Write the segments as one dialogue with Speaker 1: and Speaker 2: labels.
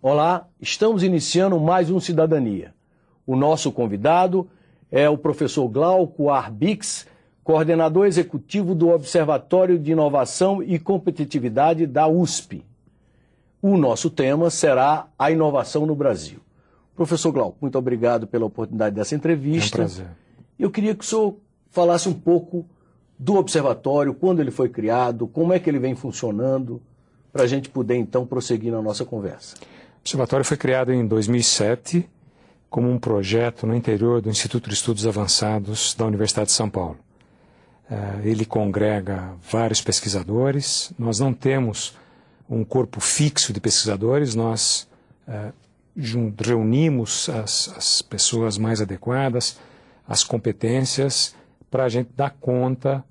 Speaker 1: Olá, estamos iniciando mais um Cidadania. O nosso convidado é o professor Glauco Arbix, coordenador executivo do Observatório de Inovação e Competitividade da USP. O nosso tema será a inovação no Brasil. Professor Glauco, muito obrigado pela oportunidade dessa entrevista.
Speaker 2: É um prazer.
Speaker 1: Eu queria que o senhor falasse um pouco do observatório, quando ele foi criado, como é que ele vem funcionando, para a gente poder então prosseguir na nossa conversa.
Speaker 2: O observatório foi criado em 2007 como um projeto no interior do Instituto de Estudos Avançados da Universidade de São Paulo. Ele congrega vários pesquisadores. Nós não temos um corpo fixo de pesquisadores, nós reunimos as pessoas mais adequadas, as competências, para a gente dar conta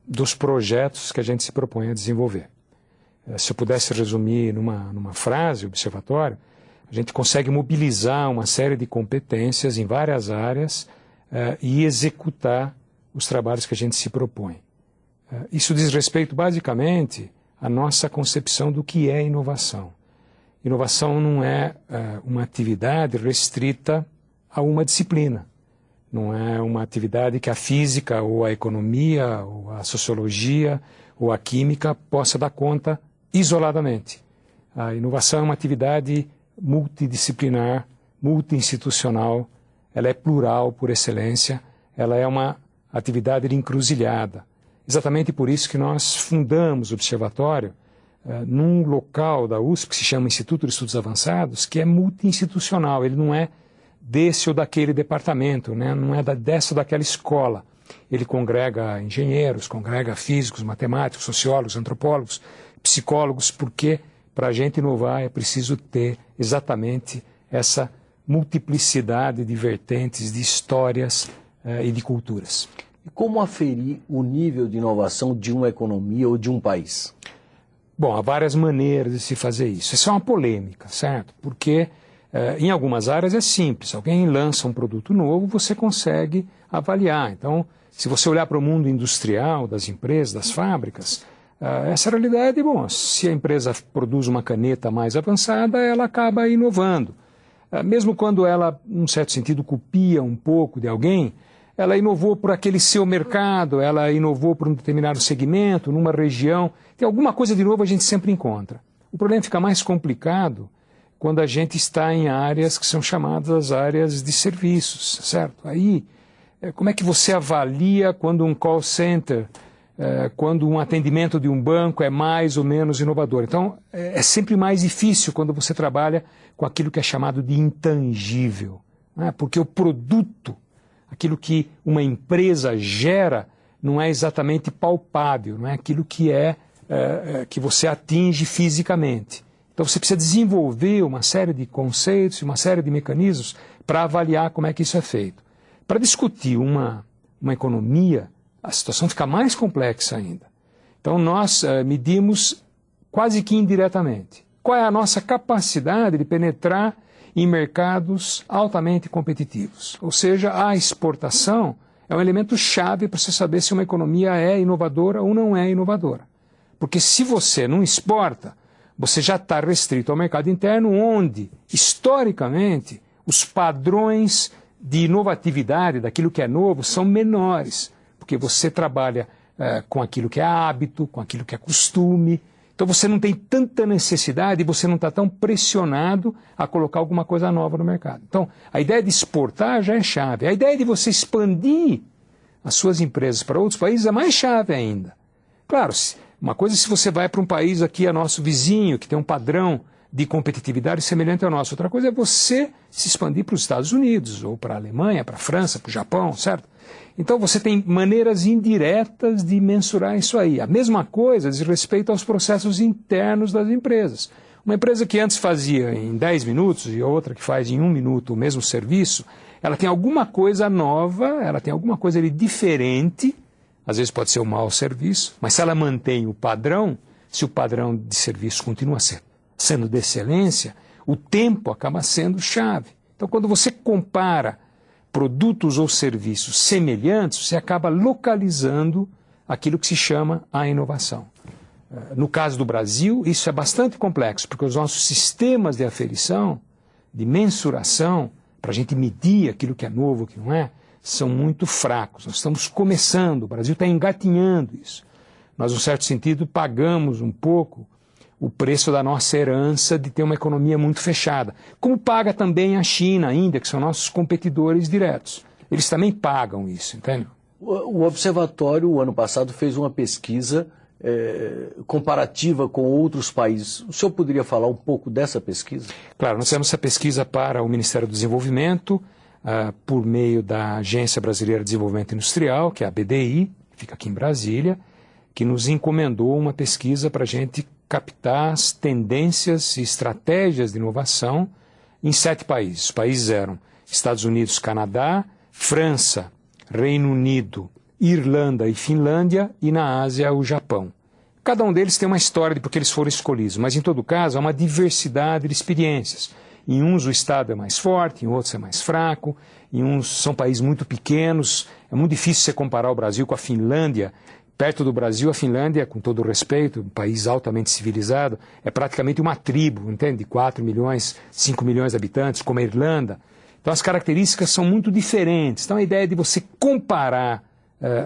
Speaker 2: dos projetos que a gente se propõe a desenvolver. Se eu pudesse resumir numa frase, o observatório, a gente consegue mobilizar uma série de competências em várias áreas e executar os trabalhos que a gente se propõe. Isso diz respeito, basicamente, à nossa concepção do que é inovação. Inovação não é uma atividade restrita a uma disciplina. Não é uma atividade que a física, ou a economia, ou a sociologia, ou a química possa dar conta isoladamente. A inovação é uma atividade multidisciplinar, multi-institucional, ela é plural por excelência, ela é uma atividade de encruzilhada. Exatamente por isso que nós fundamos o observatório num local da USP que se chama Instituto de Estudos Avançados, que é multi-institucional, ele não é desse ou daquele departamento, né? Não é dessa ou daquela escola. Ele congrega engenheiros, congrega físicos, matemáticos, sociólogos, antropólogos, psicólogos, porque para a gente inovar é preciso ter exatamente essa multiplicidade de vertentes, de histórias e de culturas.
Speaker 1: E como aferir o nível de inovação de uma economia ou de um país?
Speaker 2: Bom, há várias maneiras de se fazer isso. Isso é uma polêmica, certo? Porque em algumas áreas é simples. Alguém lança um produto novo, você consegue avaliar. Então, se você olhar para o mundo industrial, das empresas, das fábricas, essa realidade, bom, se a empresa produz uma caneta mais avançada, ela acaba inovando. Mesmo quando ela, num certo sentido, copia um pouco de alguém, ela inovou por aquele seu mercado, ela inovou por um determinado segmento, numa região. Tem alguma coisa de novo a gente sempre encontra. O problema fica mais complicado quando a gente está em áreas que são chamadas áreas de serviços, certo? Aí, como é que você avalia quando um call center, quando um atendimento de um banco é mais ou menos inovador? Então, é sempre mais difícil quando você trabalha com aquilo que é chamado de intangível, né? Porque o produto, aquilo que uma empresa gera, não é exatamente palpável, não é aquilo que que você atinge fisicamente. Então você precisa desenvolver uma série de conceitos, uma série de mecanismos para avaliar como é que isso é feito. Para discutir uma economia, a situação fica mais complexa ainda. Então nós medimos quase que indiretamente qual é a nossa capacidade de penetrar em mercados altamente competitivos. Ou seja, a exportação é um elemento chave para você saber se uma economia é inovadora ou não é inovadora. Porque se você não exporta, você já está restrito ao mercado interno, onde, historicamente, os padrões de inovatividade daquilo que é novo são menores, porque você trabalha com aquilo que é hábito, com aquilo que é costume. Então você não tem tanta necessidade e você não está tão pressionado a colocar alguma coisa nova no mercado. Então, a ideia de exportar já é chave. A ideia de você expandir as suas empresas para outros países é mais chave ainda. Claro, uma coisa é se você vai para um país aqui, é nosso vizinho, que tem um padrão de competitividade semelhante ao nosso. Outra coisa é você se expandir para os Estados Unidos, ou para a Alemanha, para a França, para o Japão, certo? Então você tem maneiras indiretas de mensurar isso aí. A mesma coisa diz respeito aos processos internos das empresas. Uma empresa que antes fazia em 10 minutos e outra que faz em 1 minuto o mesmo serviço, ela tem alguma coisa nova, ela tem alguma coisa de diferente. Às vezes pode ser um mau serviço, mas se ela mantém o padrão, se o padrão de serviço continua sendo de excelência, o tempo acaba sendo chave. Então, quando você compara produtos ou serviços semelhantes, você acaba localizando aquilo que se chama a inovação. No caso do Brasil, isso é bastante complexo, porque os nossos sistemas de aferição, de mensuração, para a gente medir aquilo que é novo, o que não é, são muito fracos. Nós estamos começando, o Brasil está engatinhando isso. Nós, num certo sentido, pagamos um pouco o preço da nossa herança de ter uma economia muito fechada. Como paga também a China, a Índia, que são nossos competidores diretos. Eles também pagam isso, entende?
Speaker 1: O Observatório, o ano passado, fez uma pesquisa comparativa com outros países. O senhor poderia falar um pouco dessa pesquisa?
Speaker 2: Claro, nós fizemos essa pesquisa para o Ministério do Desenvolvimento, por meio da Agência Brasileira de Desenvolvimento Industrial, que é a BDI, que fica aqui em Brasília, que nos encomendou uma pesquisa para a gente captar as tendências e estratégias de inovação em 7 países. Os países eram Estados Unidos, Canadá, França, Reino Unido, Irlanda e Finlândia, e na Ásia o Japão. Cada um deles tem uma história de porque eles foram escolhidos, mas em todo caso há uma diversidade de experiências. Em uns o Estado é mais forte, em outros é mais fraco, em uns são países muito pequenos, é muito difícil você comparar o Brasil com a Finlândia. Perto do Brasil, a Finlândia, com todo o respeito, um país altamente civilizado, é praticamente uma tribo, entende? De 4 milhões, 5 milhões de habitantes, como a Irlanda. Então as características são muito diferentes. Então a ideia de você comparar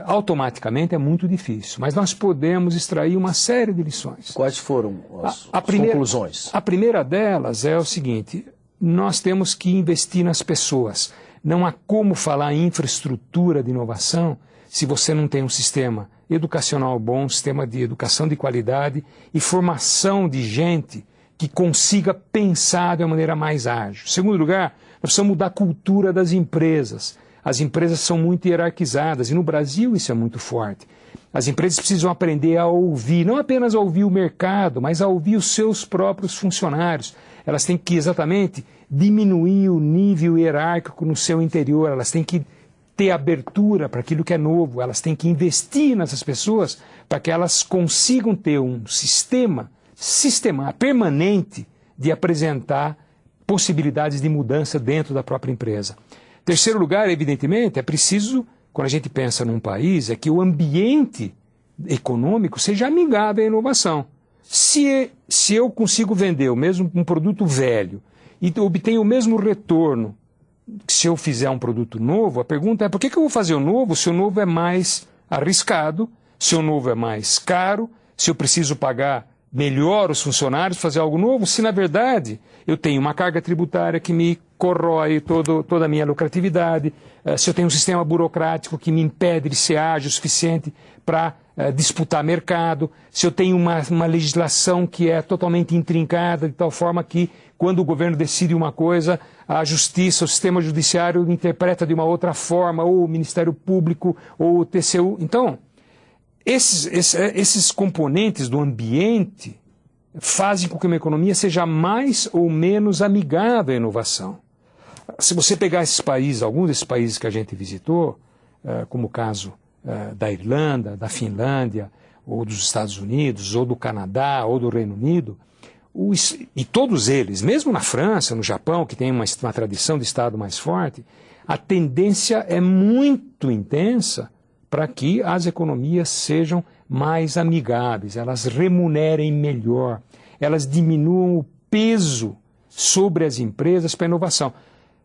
Speaker 2: automaticamente é muito difícil. Mas nós podemos extrair uma série de lições.
Speaker 1: Quais foram as conclusões?
Speaker 2: A primeira delas é o seguinte: nós temos que investir nas pessoas. Não há como falar em infraestrutura de inovação se você não tem um sistema educacional bom, um sistema de educação de qualidade e formação de gente que consiga pensar de uma maneira mais ágil. Em segundo lugar, nós precisamos mudar a cultura das empresas. As empresas são muito hierarquizadas e no Brasil isso é muito forte. As empresas precisam aprender a ouvir, não apenas a ouvir o mercado, mas a ouvir os seus próprios funcionários. Elas têm que exatamente diminuir o nível hierárquico no seu interior, elas têm que ter abertura para aquilo que é novo, elas têm que investir nessas pessoas para que elas consigam ter um sistema permanente de apresentar possibilidades de mudança dentro da própria empresa. Terceiro lugar, evidentemente, é preciso, quando a gente pensa num país, é que o ambiente econômico seja amigável à inovação. Se eu consigo vender um produto velho e obtenho o mesmo retorno se eu fizer um produto novo, a pergunta é: por que eu vou fazer o novo se o novo é mais arriscado, se o novo é mais caro, se eu preciso pagar melhor os funcionários para fazer algo novo, se na verdade eu tenho uma carga tributária que me corrói toda a minha lucratividade, se eu tenho um sistema burocrático que me impede de ser ágil o suficiente para disputar mercado, se eu tenho uma legislação que é totalmente intrincada, de tal forma que quando o governo decide uma coisa, a justiça, o sistema judiciário interpreta de uma outra forma, ou o Ministério Público, ou o TCU. Então, esses componentes do ambiente fazem com que uma economia seja mais ou menos amigável à inovação. Se você pegar esses países, alguns desses países que a gente visitou, como o caso da Irlanda, da Finlândia, ou dos Estados Unidos, ou do Canadá, ou do Reino Unido, e todos eles, mesmo na França, no Japão, que tem uma tradição de Estado mais forte, a tendência é muito intensa para que as economias sejam mais amigáveis, elas remunerem melhor, elas diminuam o peso sobre as empresas para a inovação.